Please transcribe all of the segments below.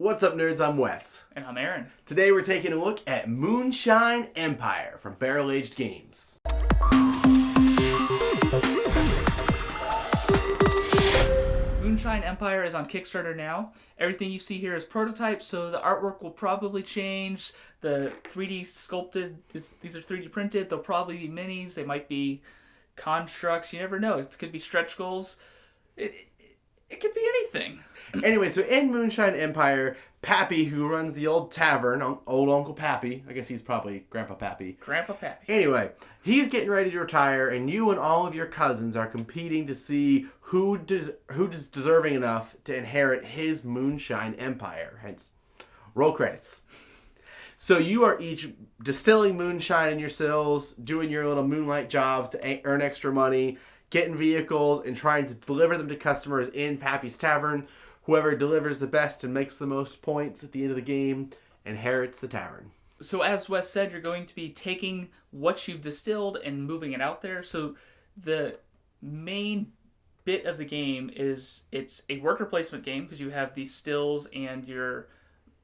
What's up, nerds? I'm Wes. And I'm Aaron. Today we're taking a look at Moonshine Empire from Barrel Aged Games. Moonshine Empire is on Kickstarter now. Everything you see here is prototype, so the artwork will probably change. The 3D sculpted, these are 3D printed. They'll probably be minis. They might be constructs. You never know. It could be stretch goals. It could be anything. Anyway, so in Moonshine Empire, Pappy, who runs the old tavern, old Uncle Pappy, I guess he's probably Grandpa Pappy. Grandpa Pappy. Anyway, he's getting ready to retire, and you and all of your cousins are competing to see who's deserving enough to inherit his Moonshine Empire. Hence, roll credits. So you are each distilling moonshine in your cells, doing your little moonlight jobs to earn extra money, getting vehicles, and trying to deliver them to customers in Pappy's Tavern. Whoever delivers the best and makes the most points at the end of the game inherits the tavern. So as Wes said, you're going to be taking what you've distilled and moving it out there. So the main bit of the game is it's a worker placement game because you have these stills and your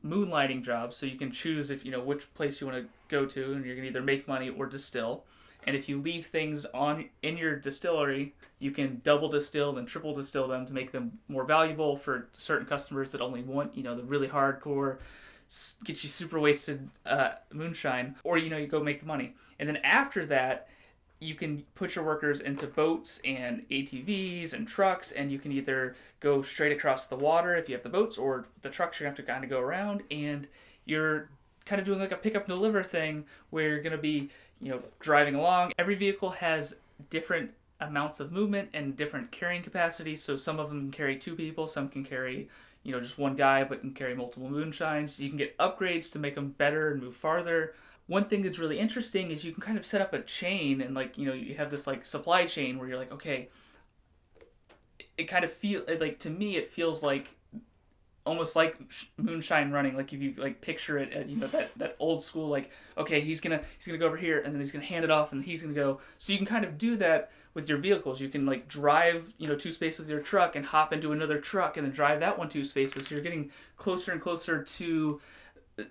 moonlighting jobs. So you can choose which place you want to go to, and you're going to either make money or distill. And if you leave things in your distillery, you can double distill and triple distill them to make them more valuable for certain customers that only want, the really hardcore, get you super wasted moonshine. Or, you go make the money. And then after that, you can put your workers into boats and ATVs and trucks, and you can either go straight across the water if you have the boats, or the trucks you have to kind of go around, and you're kind of doing like a pick up and deliver thing where you're going to be driving along. Every vehicle has different amounts of movement and different carrying capacity. So some of them can carry 2 people, some can carry, just 1 guy, but can carry multiple moonshines. You can get upgrades to make them better and move farther. One thing that's really interesting is you can kind of set up a chain, and you have this supply chain where you're like, okay, it kind of to me, it feels like almost like moonshine running, like if you picture it at, that old school, okay, he's gonna go over here, and then he's gonna hand it off, and he's gonna go. So you can kind of do that with your vehicles. You can drive 2 spaces with your truck and hop into another truck and then drive that one 2 spaces. So you're getting closer and closer to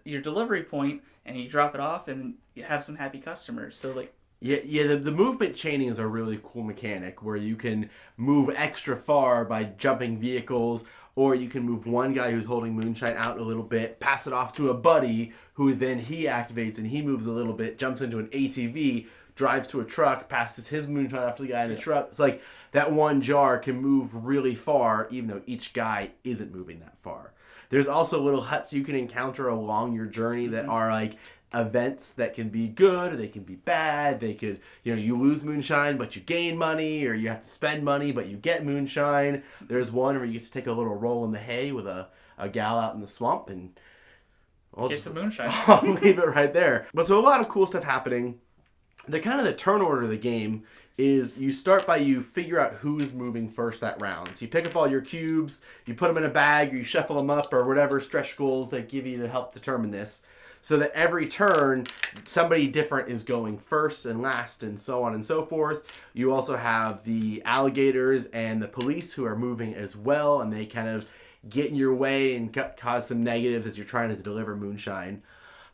your delivery point, and you drop it off, and you have some happy customers. So the movement chaining is a really cool mechanic where you can move extra far by jumping vehicles, or you can move one guy who's holding moonshine out a little bit, pass it off to a buddy, who then he activates and he moves a little bit, jumps into an ATV, drives to a truck, passes his moonshine off to the guy in the truck. It's like that one jar can move really far, even though each guy isn't moving that far. There's also little huts you can encounter along your journey that are events that can be good or they can be bad. They could, you lose moonshine but you gain money, or you have to spend money but you get moonshine. There's one where you get to take a little roll in the hay with a gal out in the swamp, and get some moonshine. I'll leave it right there. But so a lot of cool stuff happening. The turn order of the game is you start by you figure out who's moving first that round. So you pick up all your cubes, you put them in a bag, or you shuffle them up, or whatever stretch goals they give you to help determine this. So that every turn, somebody different is going first and last, and so on and so forth. You also have the alligators and the police who are moving as well, and they kind of get in your way and cause some negatives as you're trying to deliver moonshine.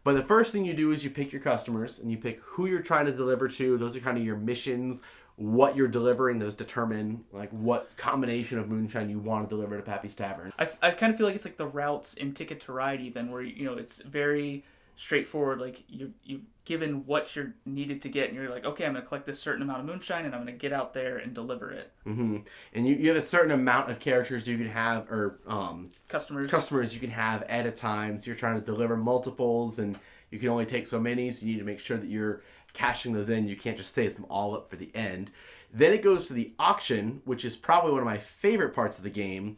But the first thing you do is you pick your customers, and you pick who you're trying to deliver to. Those are kind of your missions. What you're delivering, those determine what combination of moonshine you want to deliver to Pappy's Tavern. I kind of feel like it's like the routes in Ticket to Ride, even, where it's very straightforward. You've given what you're needed to get, and you're like, okay, I'm going to collect this certain amount of moonshine, and I'm going to get out there and deliver it. Mm-hmm. And you have a certain amount of characters you can have, or customers you can have at a time. So you're trying to deliver multiples, and you can only take so many, so you need to make sure that you're cashing those in. You can't just save them all up for the end. Then it goes to the auction, which is probably one of my favorite parts of the game,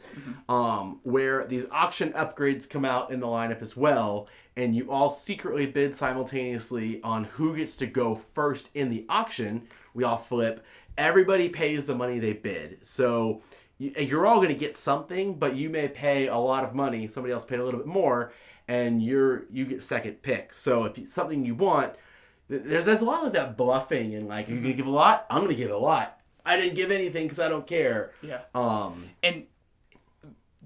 where these auction upgrades come out in the lineup as well, and you all secretly bid simultaneously on who gets to go first in the auction. We all flip. Everybody pays the money they bid. So you're all going to get something, but you may pay a lot of money. Somebody else paid a little bit more, and you get second pick. So if it's something you want, there's a lot of that bluffing, and you're going to give a lot, I'm going to give a lot. I didn't give anything because I don't care. Yeah. And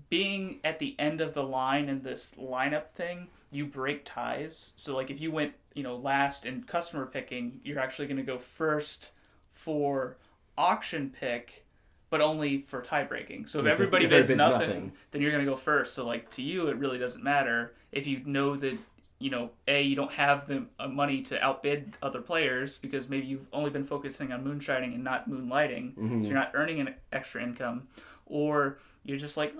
being at the end of the line in this lineup thing, you break ties. So like if you went, last in customer picking, you're actually going to go first for auction pick, but only for tie breaking. So if everybody bids nothing, then you're going to go first. So like to you, it really doesn't matter if you know that, you don't have the money to outbid other players because maybe you've only been focusing on moonshining and not moonlighting, so you're not earning an extra income. Or you're just like,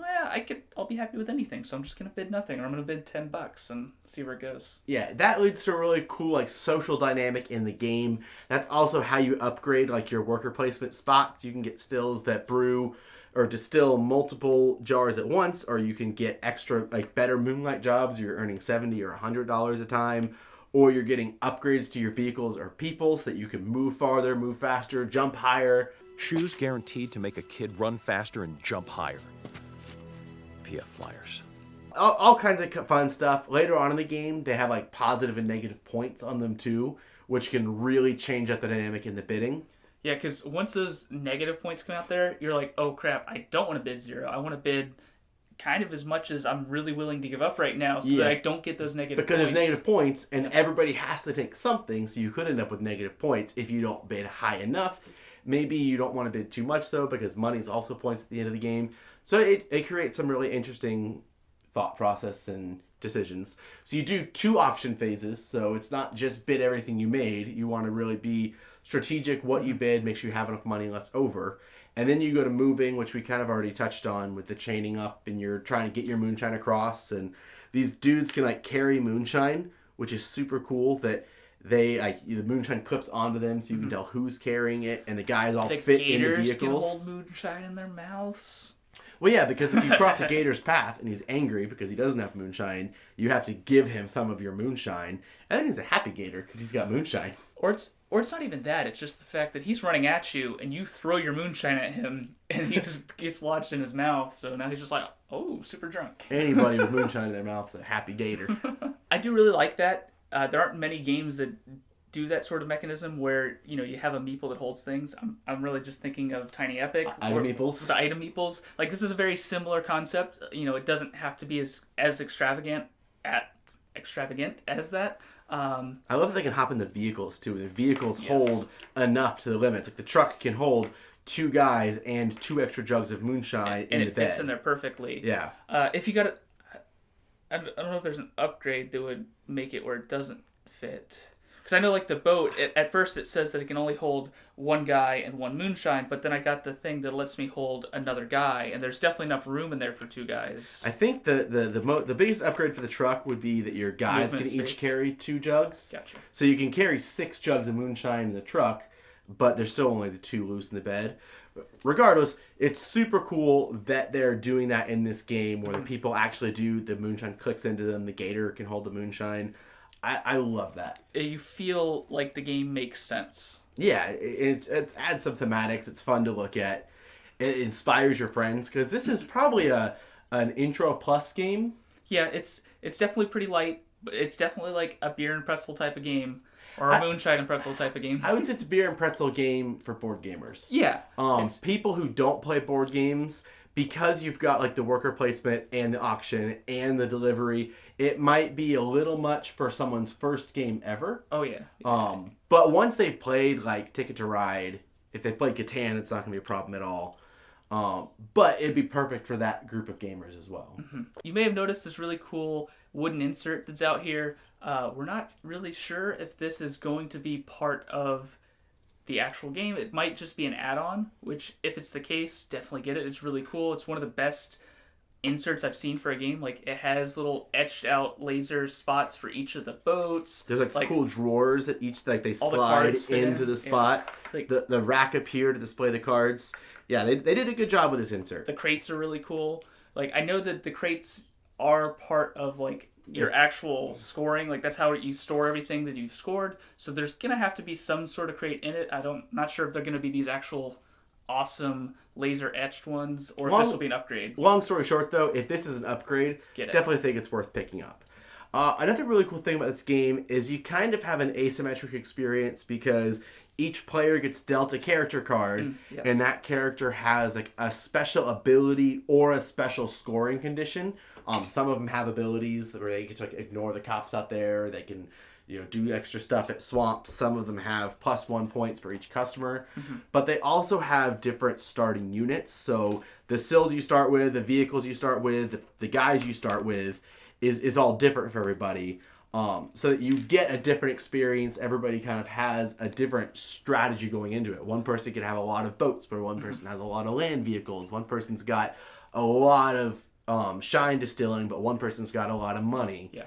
I'll be happy with anything, so I'm just gonna bid nothing, or I'm gonna bid $10 and see where it goes. Yeah, that leads to a really cool like social dynamic in the game. That's also how you upgrade like your worker placement spots. You can get stills that brew or distill multiple jars at once, or you can get extra like better moonlight jobs. You're earning $70 or $100 a time, or you're getting upgrades to your vehicles or people so that you can move farther, move faster, jump higher. Shoes guaranteed to make a kid run faster and jump higher. PF Flyers. All kinds of fun stuff. Later on in the game, they have like positive and negative points on them too, which can really change up the dynamic in the bidding. Yeah, because once those negative points come out there, you're like, oh crap, I don't want to bid 0. I want to bid kind of as much as I'm really willing to give up right now so that I don't get those negative points. Because there's negative points, and everybody has to take something, so you could end up with negative points if you don't bid high enough. Maybe you don't want to bid too much, though, because money's also points at the end of the game. So it creates some really interesting thought process and decisions. So you do 2 auction phases, so it's not just bid everything you made. You want to really be strategic what you bid, make sure you have enough money left over. And then you go to moving, which we kind of already touched on with the chaining up, and you're trying to get your moonshine across. And these dudes can like carry moonshine, which is super cool that they like the moonshine clips onto them so you can tell who's carrying it, and the guys all fit in the vehicles. The gators can hold moonshine in their mouths. Well, yeah, because if you cross a gator's path and he's angry because he doesn't have moonshine, you have to give him some of your moonshine, and then he's a happy gator because he's got moonshine. Or it's not even that. It's just the fact that he's running at you and you throw your moonshine at him and he just gets lodged in his mouth. So now he's just like, oh, super drunk. Anybody with moonshine in their mouth is a happy gator. I do really like that. There aren't many games that do that sort of mechanism where, you have a meeple that holds things. I'm really just thinking of Tiny Epic. Item meeples. The item meeples. Like, this is a very similar concept. It doesn't have to be as extravagant as that. I love that they can hop in the vehicles too. The vehicles hold enough to the limits. Like the truck can hold 2 guys and 2 extra jugs of moonshine in the bed. And it fits in there perfectly. Yeah. If you got I don't know if there's an upgrade that would make it where it doesn't fit. Because I know like the boat, at first it says that it can only hold 1 guy and 1 moonshine, but then I got the thing that lets me hold another guy, and there's definitely enough room in there for 2 guys. I think the biggest upgrade for the truck would be that your guys can each carry 2 jugs. Gotcha. So you can carry 6 jugs of moonshine in the truck, but there's still only the 2 loose in the bed. Regardless, it's super cool that they're doing that in this game where the people actually do, the moonshine clicks into them, the gator can hold the moonshine. I love that. You feel like the game makes sense. Yeah, it adds some thematics. It's fun to look at. It inspires your friends because this is probably an intro plus game. Yeah, it's definitely pretty light, but it's definitely like a beer and pretzel type of game. Or a moonshine and pretzel type of game. I would say it's a beer and pretzel game for board gamers. Yeah. People who don't play board games, because you've got like the worker placement and the auction and the delivery, it might be a little much for someone's first game ever. Oh yeah. But once they've played like Ticket to Ride, if they've played Catan, it's not going to be a problem at all. But it'd be perfect for that group of gamers as well. Mm-hmm. You may have noticed this really cool wooden insert that's out here. We're not really sure if this is going to be part of the actual game. It might just be an add-on, which if it's the case, definitely get it. It's really cool. It's one of the best inserts I've seen for a game. Like, it has little etched out laser spots for each of the boats. There's like cool drawers that each they slide into the spot. Yeah. Like, the rack up here to display the cards. Yeah, they did a good job with this insert. The crates are really cool. Like, I know that the crates are part of like your actual scoring. Like, that's how you store everything that you've scored. So there's gonna have to be some sort of crate in it. Not sure if they're gonna be these actual awesome laser etched ones, or if this will be an upgrade. Long story short, though, if this is an upgrade, definitely think it's worth picking up. Another really cool thing about this game is you kind of have an asymmetric experience because each player gets dealt a character card, yes. and that character has like a special ability or a special scoring condition. Some of them have abilities where they can like ignore the cops out there. They can, do extra stuff at swamps. Some of them have +1 points for each customer, but they also have different starting units. So the sills you start with, the vehicles you start with, the guys you start with is all different for everybody. So that you get a different experience. Everybody kind of has a different strategy going into it. One person can have a lot of boats, where one person has a lot of land vehicles. One person's got a lot of shine distilling, but one person's got a lot of money. Yeah.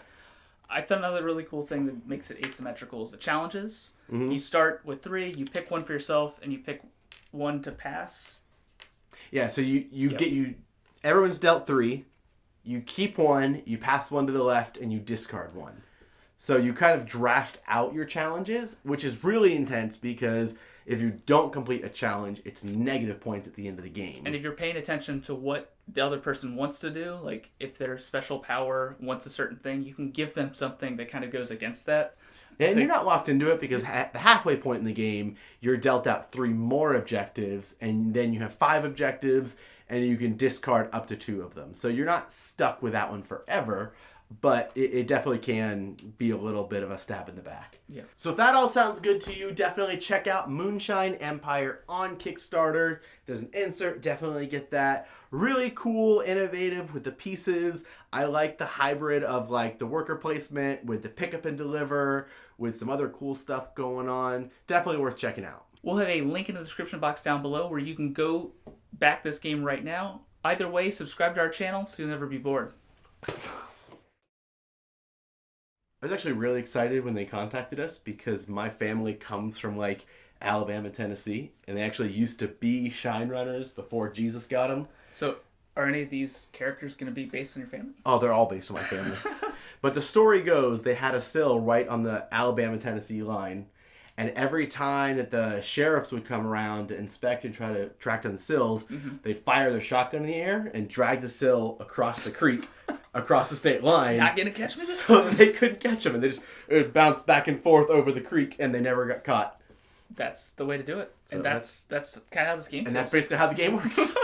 I thought another really cool thing that makes it asymmetrical is the challenges. Mm-hmm. You start with 3, you pick one for yourself, and you pick one to pass. Yeah, so you everyone's dealt 3, you keep 1, you pass 1 to the left, and you discard 1. So you kind of draft out your challenges, which is really intense because if you don't complete a challenge, it's negative points at the end of the game. And if you're paying attention to what the other person wants to do, like if their special power wants a certain thing, you can give them something that kind of goes against that. And you're not locked into it because at the halfway point in the game, you're dealt out 3 more objectives, and then you have 5 objectives, and you can discard up to 2 of them. So you're not stuck with that one forever, but it definitely can be a little bit of a stab in the back. Yeah. So if that all sounds good to you, definitely check out Moonshine Empire on Kickstarter. There's an insert, definitely get that. Really cool, innovative with the pieces. I like the hybrid of like the worker placement with the pick up and deliver, with some other cool stuff going on. Definitely worth checking out. We'll have a link in the description box down below where you can go back this game right now. Either way, subscribe to our channel so you'll never be bored. I was actually really excited when they contacted us because my family comes from like Alabama, Tennessee, and they actually used to be Shine Runners before Jesus got them. So, are any of these characters going to be based on your family? Oh, they're all based on my family. But the story goes, they had a sill right on the Alabama-Tennessee line, and every time that the sheriffs would come around to inspect and try to track down the sills, they'd fire their shotgun in the air and drag the sill across the creek, across the state line. Not going to catch me this So time. they couldn't catch them, and it would bounce back and forth over the creek, and they never got caught. That's the way to do it. So and that's kind of how this game And feels. that's basically how the game works.